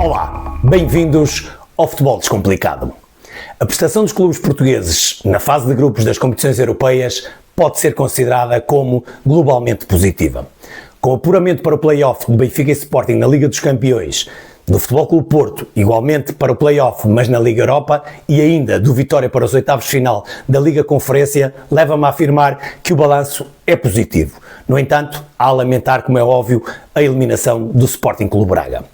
Olá, bem-vindos ao Futebol Descomplicado. A prestação dos clubes portugueses na fase de grupos das competições europeias pode ser considerada como globalmente positiva. Com o apuramento para o play-off do Benfica e Sporting na Liga dos Campeões, do Futebol Clube Porto igualmente para o play-off mas na Liga Europa e ainda do Vitória para os oitavos de final da Liga Conferência, leva-me a afirmar que o balanço é positivo. No entanto, há a lamentar, como é óbvio, a eliminação do Sporting Clube Braga.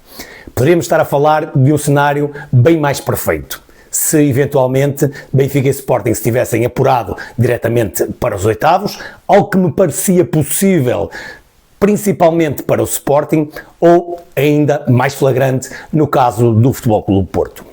Poderíamos estar a falar de um cenário bem mais perfeito, se eventualmente Benfica e Sporting se tivessem apurado diretamente para os oitavos, algo que me parecia possível, principalmente para o Sporting, ou ainda mais flagrante no caso do Futebol Clube Porto.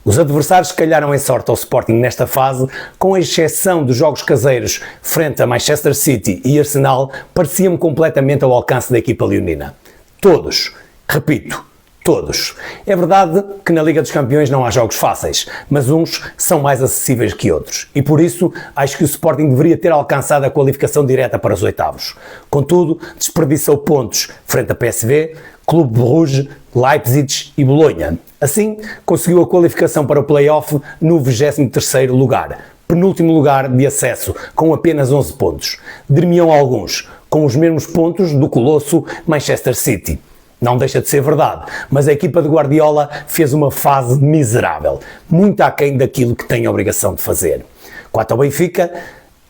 Os adversários calharam em sorte ao Sporting nesta fase, com a exceção dos jogos caseiros frente a Manchester City e Arsenal, pareciam completamente ao alcance da equipa leonina. Todos, repito, todos. É verdade que na Liga dos Campeões não há jogos fáceis, mas uns são mais acessíveis que outros. E por isso, acho que o Sporting deveria ter alcançado a qualificação direta para os oitavos. Contudo, desperdiçou pontos frente a PSV, Clube Bruges, Leipzig e Bolonha. Assim, conseguiu a qualificação para o play-off no 23º lugar, penúltimo lugar de acesso, com apenas 11 pontos. Dir-me-ão alguns, com os mesmos pontos do colosso Manchester City. Não deixa de ser verdade, mas a equipa de Guardiola fez uma fase miserável, muito aquém daquilo que tem a obrigação de fazer. Quanto ao Benfica,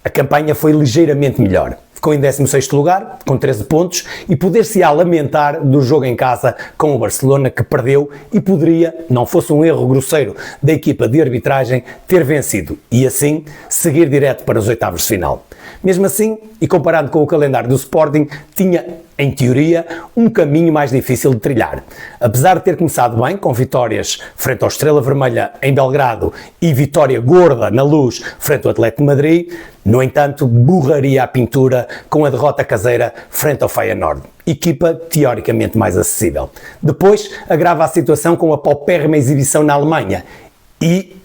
a campanha foi ligeiramente melhor. Ficou em 16º lugar, com 13 pontos, e poder-se-á lamentar do jogo em casa com o Barcelona, que perdeu e poderia, não fosse um erro grosseiro da equipa de arbitragem, ter vencido e assim seguir direto para os oitavos de final. Mesmo assim, e comparado com o calendário do Sporting, tinha, em teoria, um caminho mais difícil de trilhar. Apesar de ter começado bem, com vitórias frente ao Estrela Vermelha em Belgrado e vitória gorda na Luz frente ao Atlético de Madrid, no entanto, borraria a pintura com a derrota caseira frente ao Feyenoord, equipa teoricamente mais acessível. Depois, agrava a situação com a paupérrima exibição na Alemanha e,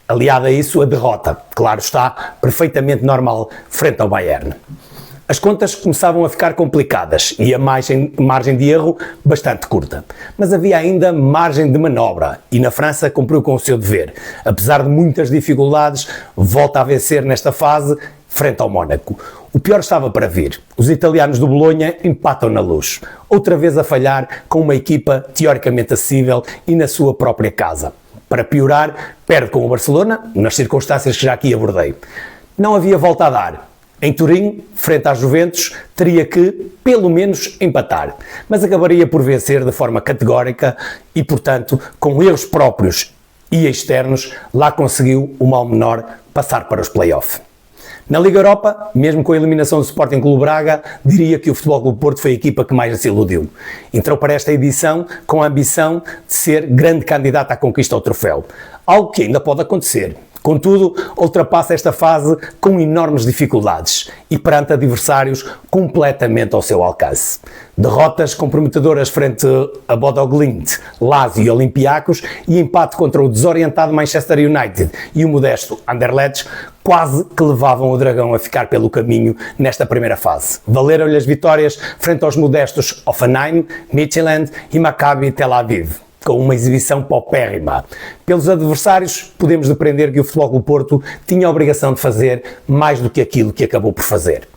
aliada a isso, a derrota, claro está, perfeitamente normal frente ao Bayern. As contas começavam a ficar complicadas e a margem de erro bastante curta. Mas havia ainda margem de manobra e na França cumpriu com o seu dever. Apesar de muitas dificuldades, volta a vencer nesta fase frente ao Mónaco. O pior estava para vir. Os italianos do Bolonha empatam na Luz. Outra vez a falhar com uma equipa teoricamente acessível e na sua própria casa. Para piorar, perde com o Barcelona, nas circunstâncias que já aqui abordei. Não havia volta a dar. Em Turim, frente à Juventus, teria que, pelo menos, empatar, mas acabaria por vencer de forma categórica e, portanto, com erros próprios e externos, lá conseguiu o mal menor passar para os play-off. Na Liga Europa, mesmo com a eliminação do Sporting Clube Braga, diria que o Futebol Clube Porto foi a equipa que mais se iludiu. Entrou para esta edição com a ambição de ser grande candidato à conquista ao troféu, algo que ainda pode acontecer. Contudo, ultrapassa esta fase com enormes dificuldades e perante adversários completamente ao seu alcance. Derrotas comprometedoras frente a Bodo Glimt, Lazio e Olympiacos e empate contra o desorientado Manchester United e o modesto Anderlecht quase que levavam o Dragão a ficar pelo caminho nesta primeira fase. Valeram-lhe as vitórias frente aos modestos Hoffenheim, Midtjylland e Maccabi Tel Aviv, com uma exibição paupérrima. Pelos adversários, podemos depreender que o Futebol Clube Porto tinha a obrigação de fazer mais do que aquilo que acabou por fazer.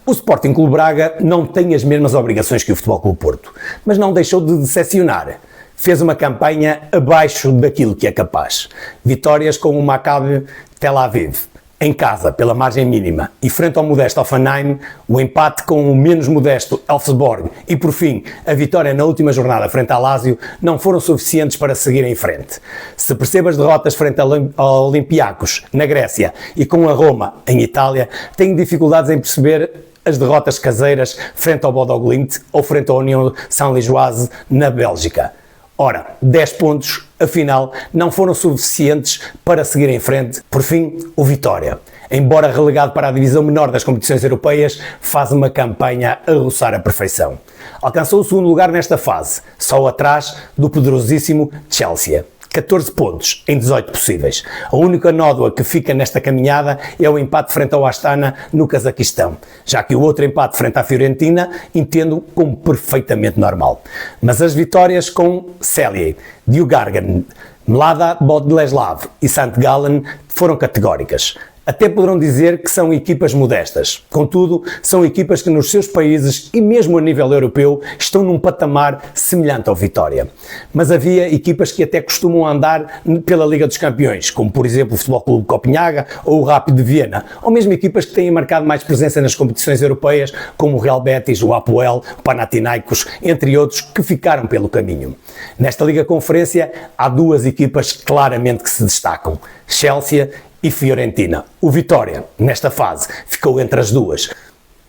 O Sporting Clube Braga não tem as mesmas obrigações que o Futebol Clube Porto, mas não deixou de decepcionar. Fez uma campanha abaixo daquilo que é capaz. Vitórias com o Maccabi Tel Aviv, em casa, pela margem mínima, e frente ao modesto Hoffenheim, o empate com o menos modesto Elfsborg e, por fim, a vitória na última jornada frente à Lazio não foram suficientes para seguir em frente. Se percebe as derrotas frente ao Olympiacos, na Grécia, e com a Roma, em Itália, tenho dificuldades em perceber as derrotas caseiras frente ao Bodo Glimt ou frente à União Saint-Lijoise, na Bélgica. Ora, 10 pontos, afinal, não foram suficientes para seguir em frente. Por fim, o Vitória, embora relegado para a divisão menor das competições europeias, faz uma campanha a roçar a perfeição. Alcançou o segundo lugar nesta fase, só atrás do poderosíssimo Chelsea. 14 pontos em 18 possíveis. A única nódoa que fica nesta caminhada é o empate frente ao Astana no Cazaquistão, já que o outro empate frente à Fiorentina entendo como perfeitamente normal. Mas as vitórias com Celje, Djurgården, Mlada Boleslav e St. Gallen foram categóricas. Até poderão dizer que são equipas modestas. Contudo, são equipas que nos seus países e mesmo a nível europeu estão num patamar semelhante ao Vitória. Mas havia equipas que até costumam andar pela Liga dos Campeões, como por exemplo o Futebol Clube de Copenhaga ou o Rapid de Viena, ou mesmo equipas que têm marcado mais presença nas competições europeias, como o Real Betis, o Apoel, o Panathinaikos, entre outros, que ficaram pelo caminho. Nesta Liga Conferência há duas equipas claramente que se destacam: Chelsea e Fiorentina. O Vitória, nesta fase, ficou entre as duas.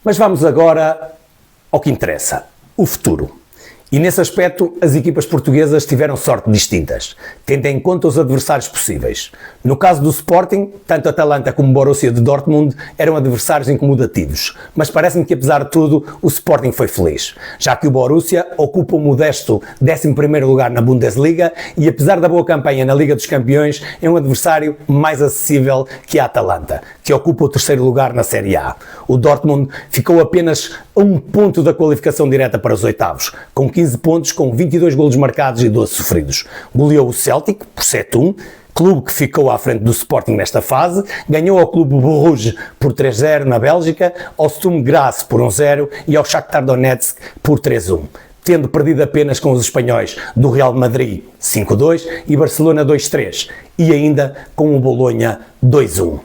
Mas vamos agora ao que interessa, o futuro. E nesse aspecto, as equipas portuguesas tiveram sorte distintas, tendo em conta os adversários possíveis. No caso do Sporting, tanto Atalanta como Borussia de Dortmund eram adversários incomodativos, mas parece-me que apesar de tudo, o Sporting foi feliz, já que o Borussia ocupa o modesto 11º lugar na Bundesliga e apesar da boa campanha na Liga dos Campeões, é um adversário mais acessível que a Atalanta, que ocupa o 3º lugar na Série A. O Dortmund ficou apenas a um ponto da qualificação direta para os oitavos, com 15 pontos, com 22 golos marcados e 12 sofridos. Goleou o Celtic por 7-1, clube que ficou à frente do Sporting nesta fase, ganhou ao clube Bruges por 3-0 na Bélgica, ao Sturm Graz por 1-0 e ao Shakhtar Donetsk por 3-1. Tendo perdido apenas com os espanhóis do Real Madrid 5-2 e Barcelona 2-3, e ainda com o Bolonha 2-1.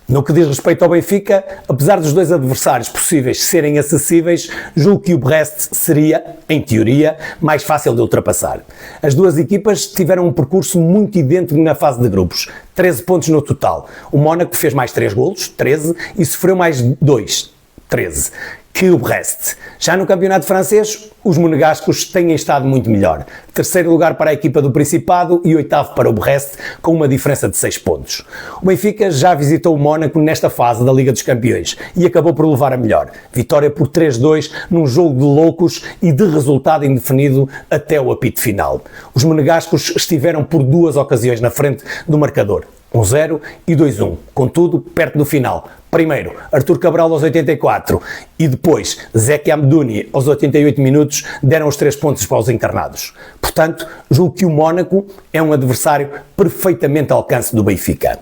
No que diz respeito ao Benfica, apesar dos dois adversários possíveis serem acessíveis, julgo que o Brest seria, em teoria, mais fácil de ultrapassar. As duas equipas tiveram um percurso muito idêntico na fase de grupos, 13 pontos no total. O Mónaco fez mais 3 golos, 13, e sofreu mais 2, 13, que o Brest. Já no campeonato francês, os monegascos têm estado muito melhor. 3º lugar para a equipa do Principado e 8º para o Brest, com uma diferença de 6 pontos. O Benfica já visitou o Mónaco nesta fase da Liga dos Campeões e acabou por levar a melhor. Vitória por 3-2 num jogo de loucos e de resultado indefinido até o apito final. Os monegascos estiveram por 2 ocasiões na frente do marcador, 1-0 e 2-1, contudo, perto do final. Primeiro, Artur Cabral aos 84 e depois Zeki Amdouni aos 88 minutos deram os 3 pontos para os encarnados. Portanto, julgo que o Mónaco é um adversário perfeitamente ao alcance do Benfica.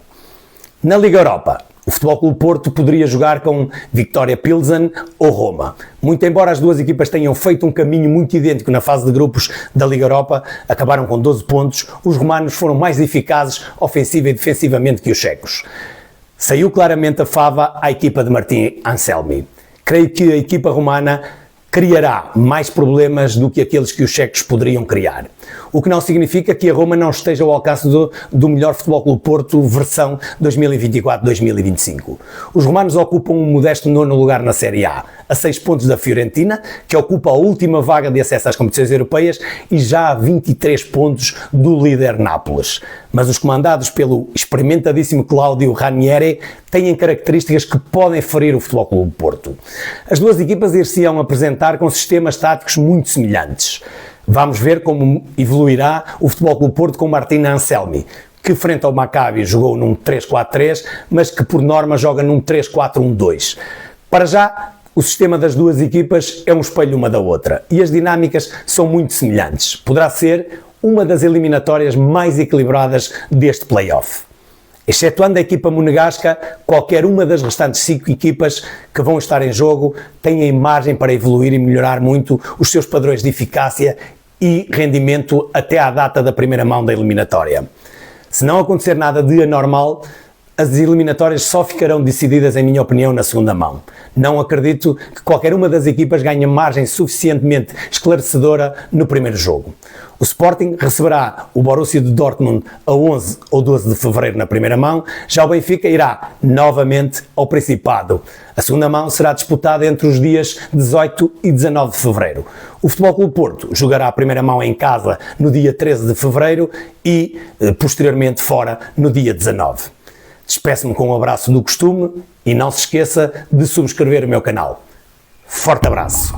Na Liga Europa, o Futebol Clube Porto poderia jogar com Viktoria Pilsen ou Roma. Muito embora as duas equipas tenham feito um caminho muito idêntico na fase de grupos da Liga Europa, acabaram com 12 pontos, os romanos foram mais eficazes ofensiva e defensivamente que os checos. Saiu claramente a fava à equipa de Martin Anselmi. Creio que a equipa romana criará mais problemas do que aqueles que os checos poderiam criar. O que não significa que a Roma não esteja ao alcance do melhor Futebol Clube Porto versão 2024-2025. Os romanos ocupam um modesto 9º lugar na Série A, a 6 pontos da Fiorentina, que ocupa a última vaga de acesso às competições europeias, e já a 23 pontos do líder Nápoles. Mas os comandados pelo experimentadíssimo Claudio Ranieri têm características que podem ferir o Futebol Clube Porto. As duas equipas ir-se-ão apresentar com sistemas táticos muito semelhantes. Vamos ver como evoluirá o Futebol Clube Porto com Martin Anselmi, que frente ao Maccabi jogou num 3-4-3, mas que por norma joga num 3-4-1-2. Para já, o sistema das duas equipas é um espelho uma da outra e as dinâmicas são muito semelhantes. Poderá ser uma das eliminatórias mais equilibradas deste play-off. Excetuando a equipa monegasca, qualquer uma das restantes 5 equipas que vão estar em jogo têm margem para evoluir e melhorar muito os seus padrões de eficácia e rendimento até à data da primeira mão da eliminatória. Se não acontecer nada de anormal, as eliminatórias só ficarão decididas, em minha opinião, na segunda mão. Não acredito que qualquer uma das equipas ganhe margem suficientemente esclarecedora no primeiro jogo. O Sporting receberá o Borussia de Dortmund a 11 ou 12 de fevereiro na primeira mão, já o Benfica irá novamente ao Principado. A segunda mão será disputada entre os dias 18 e 19 de fevereiro. O Futebol Clube Porto jogará a primeira mão em casa no dia 13 de fevereiro e, posteriormente, fora no dia 19. Despeço-me com um abraço do costume e não se esqueça de subscrever o meu canal. Forte abraço!